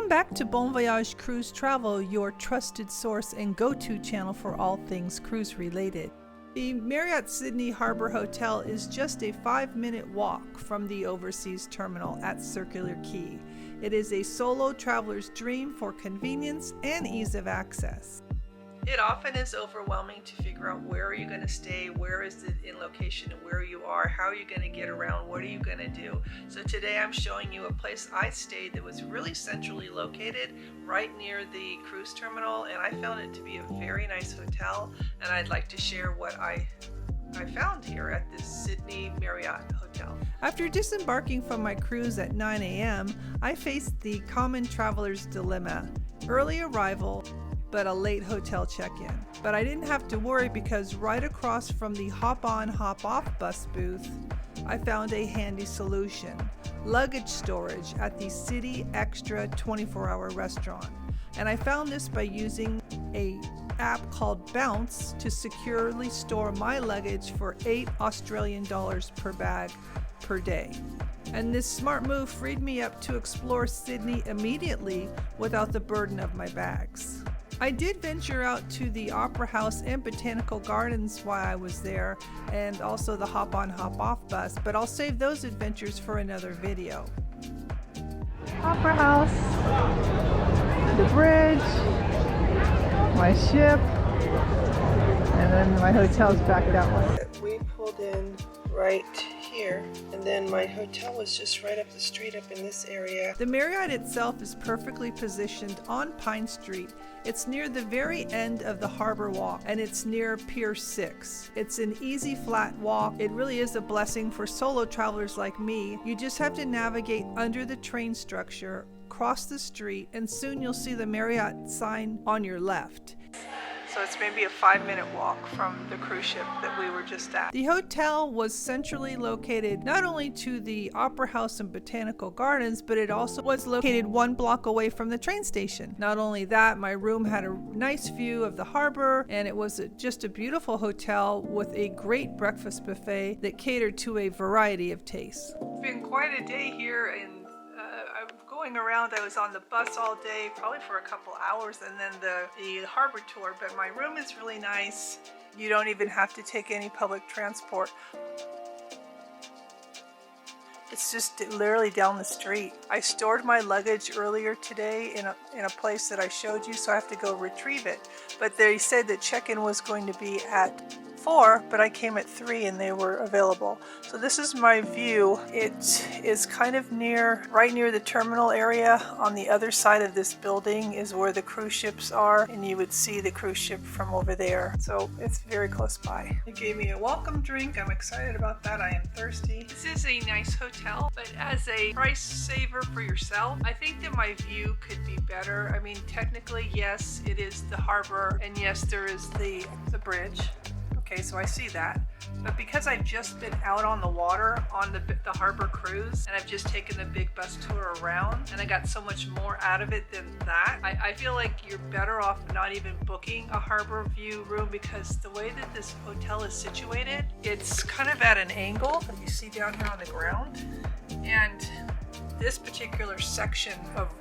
Welcome back to Bon Voyage Cruise Travel, your trusted source and go-to channel for all things cruise related. The Marriott Sydney Harbour Hotel is just a 5-minute walk from the overseas terminal at Circular Quay. It is a solo traveler's dream for convenience and ease of access. It often is overwhelming to figure out where are you going to stay, where is it in location, and where you are, how are you going to get around, what are you going to do. So today I'm showing you a place I stayed that was really centrally located right near the cruise terminal, and I found it to be a very nice hotel, and I'd like to share what I found here at this Sydney Marriott Hotel. After disembarking from my cruise at 9 a.m., I faced the common traveler's dilemma: early arrival, but a late hotel check-in. But I didn't have to worry because right across from the hop-on, hop-off bus booth, I found a handy solution: luggage storage at the City Extra 24-hour restaurant. And I found this by using an app called Bounce to securely store my luggage for $8 Australian per bag per day. And this smart move freed me up to explore Sydney immediately without the burden of my bags. I did venture out to the Opera House and Botanical Gardens while I was there, and also the hop-on hop-off bus, but I'll save those adventures for another video. Opera House, the bridge, my ship, and then my hotel's back that way. We pulled in right here, and then my hotel was just right up the street up in this area. The Marriott itself is perfectly positioned on Pine Street. It's near the very end of the Harbor Walk, and it's near Pier 6. It's an easy flat walk. It really is a blessing for solo travelers like me. You just have to navigate under the train structure, cross the street, and soon you'll see the Marriott sign on your left. So it's maybe a 5-minute walk from the cruise ship that we were just at. The hotel was centrally located not only to the Opera House and Botanical Gardens, but it also was located 1 block away from the train station. Not only that, my room had a nice view of the harbor, and it was just a beautiful hotel with a great breakfast buffet that catered to a variety of tastes. It's been quite a day here, and I'm going around. I was on the bus all day, probably for a couple hours, and then the harbor tour, but my room is really nice. You don't even have to take any public transport. It's just literally down the street. I stored my luggage earlier today in a place that I showed you, so I have to go retrieve it. But they said that check-in was going to be at 4, but I came at 3 and they were available. So this is my view. It is kind of right near the terminal area. On the other side of this building is where the cruise ships are, and you would see the cruise ship from over there. So it's very close by. They gave me a welcome drink. I'm excited about that. I am thirsty. This is a nice hotel, but as a price saver for yourself, I think that my view could be better. I mean, technically, yes, it is the harbor, and yes, there is the bridge. Okay, so I see that, but because I've just been out on the water on the harbor cruise, and I've just taken the big bus tour around, and I got so much more out of it than that, I feel like you're better off not even booking a harbor view room, because the way that this hotel is situated, it's kind of at an angle that you see down here on the ground, and this particular section of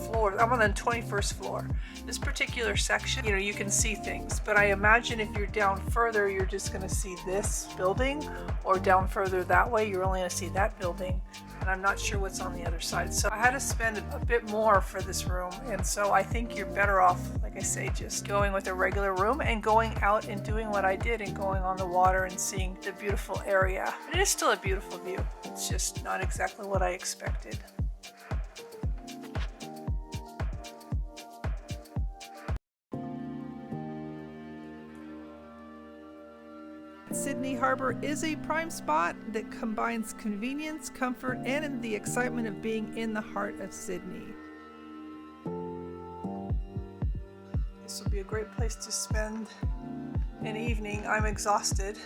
floor, I'm on the 21st floor. This particular section, you can see things, but I imagine if you're down further, you're just going to see this building, or down further that way, you're only going to see that building, and I'm not sure what's on the other side. So I had to spend a bit more for this room, and so I think you're better off, like I say, just going with a regular room and going out and doing what I did and going on the water and seeing the beautiful area. It is still a beautiful view. It's just not exactly what I expected. Sydney Harbour is a prime spot that combines convenience, comfort, and the excitement of being in the heart of Sydney. This will be a great place to spend an evening. I'm exhausted.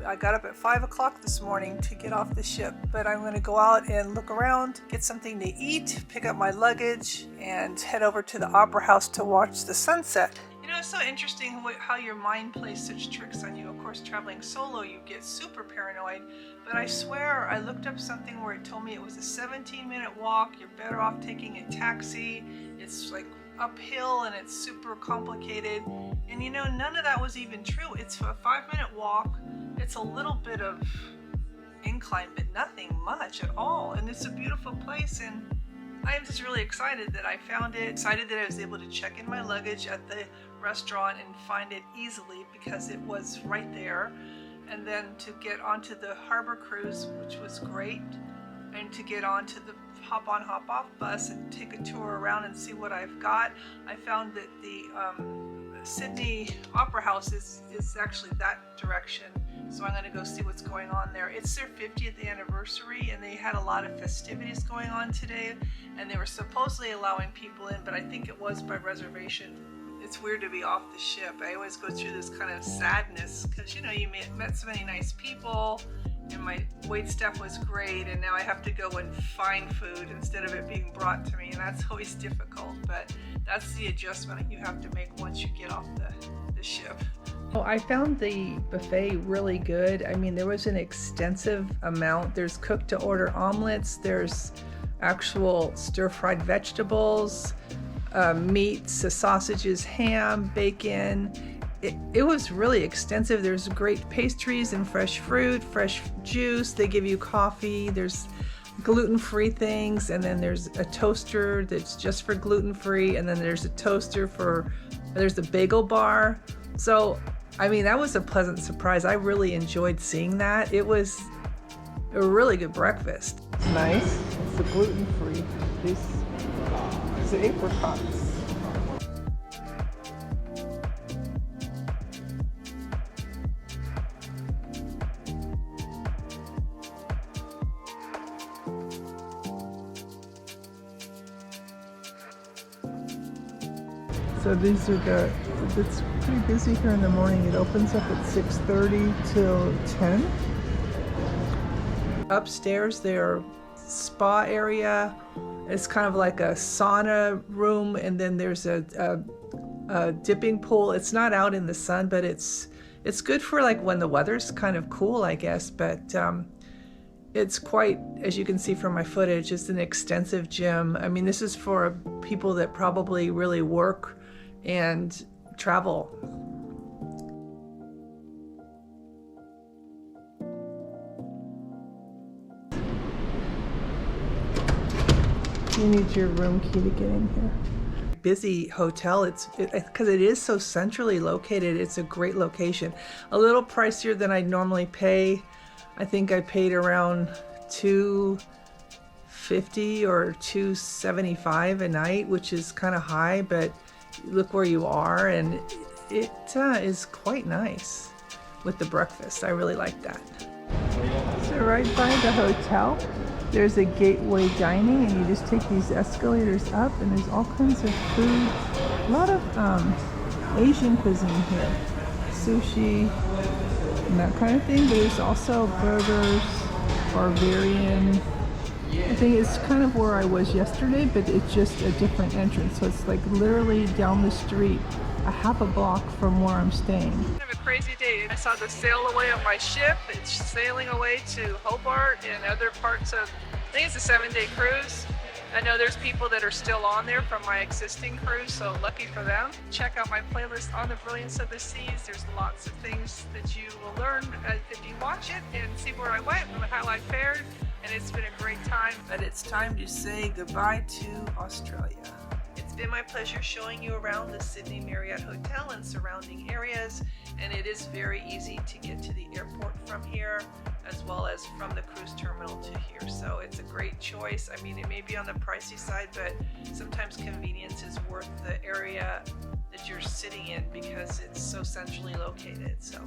I got up at 5 o'clock this morning to get off the ship, but I'm going to go out and look around, get something to eat, pick up my luggage, and head over to the Opera House to watch the sunset. it's so interesting how your mind plays such tricks on you. Of course, traveling solo, you get super paranoid, but I swear I looked up something where it told me it was a 17-minute walk. You're better off taking a taxi. It's like uphill and it's super complicated. And none of that was even true. It's a 5-minute walk. It's a little bit of incline, but nothing much at all. And it's a beautiful place, and I am just really excited that I found it, excited that I was able to check in my luggage at the restaurant and find it easily because it was right there, and then to get onto the harbor cruise, which was great, and to get onto the hop on hop off bus and take a tour around and see what I've got. I found that the Sydney Opera House is actually that direction, so I'm going to go see what's going on there. It's their 50th anniversary, and they had a lot of festivities going on today, and they were supposedly allowing people in, but I think it was by reservation. It's weird to be off the ship. I always go through this kind of sadness because you met so many nice people, and my wait staff was great, and now I have to go and find food instead of it being brought to me, and that's always difficult, but that's the adjustment that you have to make once you get off the ship. Well, I found the buffet really good. I mean, there was an extensive amount. There's cooked to order omelets, there's actual stir-fried vegetables, meats, sausages, ham, bacon. It was really extensive. There's great pastries and fresh fruit, fresh juice. They give you coffee. There's gluten-free things, and then there's a toaster that's just for gluten-free, and then there's a toaster there's a bagel bar. So, I mean, that was a pleasant surprise. I really enjoyed seeing that. It was a really good breakfast. It's nice. It's a gluten-free. These are apricots. So these are it's pretty busy here in the morning. It opens up at 6:30 till 10. Upstairs there spa area. It's kind of like a sauna room, and then there's a dipping pool. It's not out in the sun, but it's good for like when the weather's kind of cool, I guess, but it's quite, as you can see from my footage, it's an extensive gym. I mean, this is for people that probably really work and travel. You need your room key to get in here. Busy hotel, because it is so centrally located. It's a great location. A little pricier than I'd normally pay. I think I paid around $250 or $275 a night, which is kind of high, but look where you are, and it is quite nice with the breakfast. I really like that. So right by the hotel, there's a gateway dining, and you just take these escalators up, and there's all kinds of food. A lot of Asian cuisine here, sushi and that kind of thing, but there's also burgers, Bavarian. I think it's kind of where I was yesterday, but it's just a different entrance. So it's like literally down the street, a half a block from where I'm staying. Kind of a crazy day. I saw the Sailaway on my ship. It's sailing away to Hobart and other parts of, I think it's a 7-day cruise. I know there's people that are still on there from my existing cruise, so lucky for them. Check out my playlist on the Brilliance of the Seas. There's lots of things that you will learn if you watch it and see where I went and how I fared. And it's been a great time. But it's time to say goodbye to Australia. It's been my pleasure showing you around the Sydney Marriott Hotel and surrounding areas, and it is very easy to get to the airport from here, as well as from the cruise terminal to here. So it's a great choice. I mean, it may be on the pricey side, but sometimes convenience is worth the area that you're sitting in because it's so centrally located. So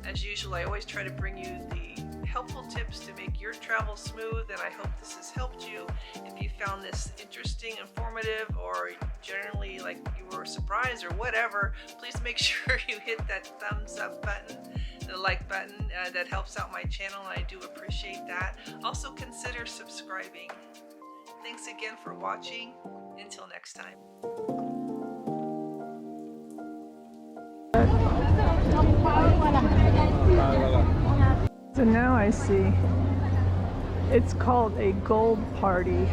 as usual, I always try to bring you the helpful tips to make your travel smooth, and I hope this has helped you. If you found this interesting, informative, or generally like you were surprised or whatever, please make sure you hit that thumbs up button, the like button. That helps out my channel, and I do appreciate that. Also consider subscribing. Thanks again for watching. Until next time. So now I see. It's called a gold party.